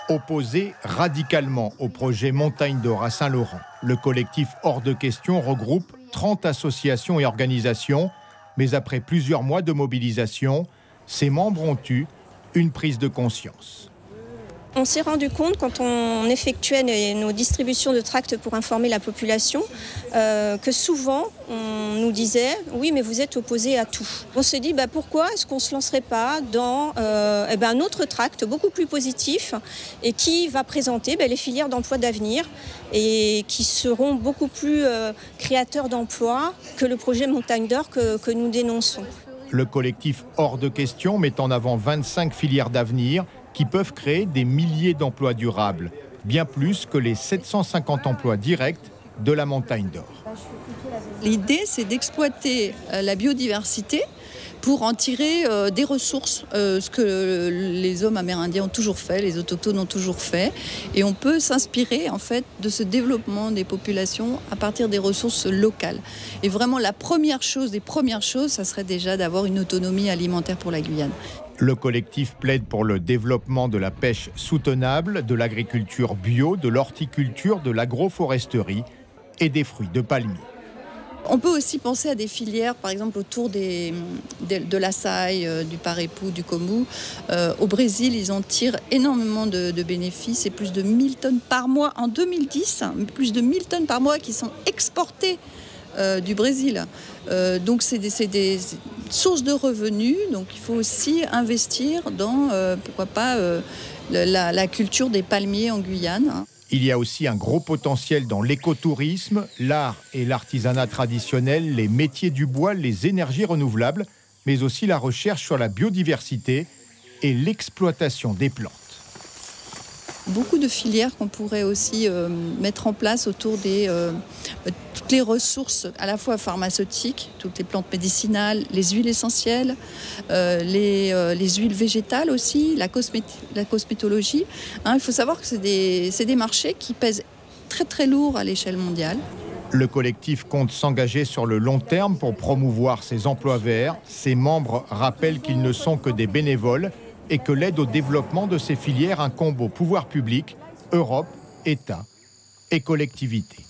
Opposé radicalement au projet Montagne d'Or à Saint-Laurent, le collectif Hors de Question regroupe 30 associations et organisations, mais après plusieurs mois de mobilisation, ses membres ont eu une prise de conscience. On s'est rendu compte, quand on effectuait nos distributions de tracts pour informer la population, que souvent on nous disait « oui, mais vous êtes opposés à tout ». On s'est dit pourquoi est-ce qu'on ne se lancerait pas dans un autre tract beaucoup plus positif et qui va présenter les filières d'emploi d'avenir et qui seront beaucoup plus créateurs d'emplois que le projet Montagne d'Or que nous dénonçons. Le collectif Hors de Question met en avant 25 filières d'avenir qui peuvent créer des milliers d'emplois durables, bien plus que les 750 emplois directs de la Montagne d'Or. L'idée, c'est d'exploiter la biodiversité pour en tirer des ressources, ce que les hommes amérindiens ont toujours fait, les autochtones ont toujours fait. Et on peut s'inspirer en fait de ce développement des populations à partir des ressources locales. Et vraiment, la première chose, ça serait déjà d'avoir une autonomie alimentaire pour la Guyane. Le collectif plaide pour le développement de la pêche soutenable, de l'agriculture bio, de l'horticulture, de l'agroforesterie et des fruits de palmier. On peut aussi penser à des filières, par exemple autour de l'açaï, du parepú, du kombu. Au Brésil, ils en tirent énormément de bénéfices. C'est plus de 1000 tonnes par mois en 2010, plus de 1000 tonnes par mois qui sont exportées du Brésil. Donc c'est des sources de revenus. Donc il faut aussi investir dans, pourquoi pas, la culture des palmiers en Guyane. Il y a aussi un gros potentiel dans l'écotourisme, l'art et l'artisanat traditionnel, les métiers du bois, les énergies renouvelables, mais aussi la recherche sur la biodiversité et l'exploitation des plantes. Beaucoup de filières qu'on pourrait aussi mettre en place autour des toutes les ressources à la fois pharmaceutiques, toutes les plantes médicinales, les huiles essentielles, les huiles végétales aussi, la cosmétologie. Il faut savoir que c'est des marchés qui pèsent très très lourd à l'échelle mondiale. Le collectif compte s'engager sur le long terme pour promouvoir ces emplois verts. Ses membres rappellent qu'ils ne sont que des bénévoles et que l'aide au développement de ces filières incombe au pouvoir public, Europe, États et collectivités.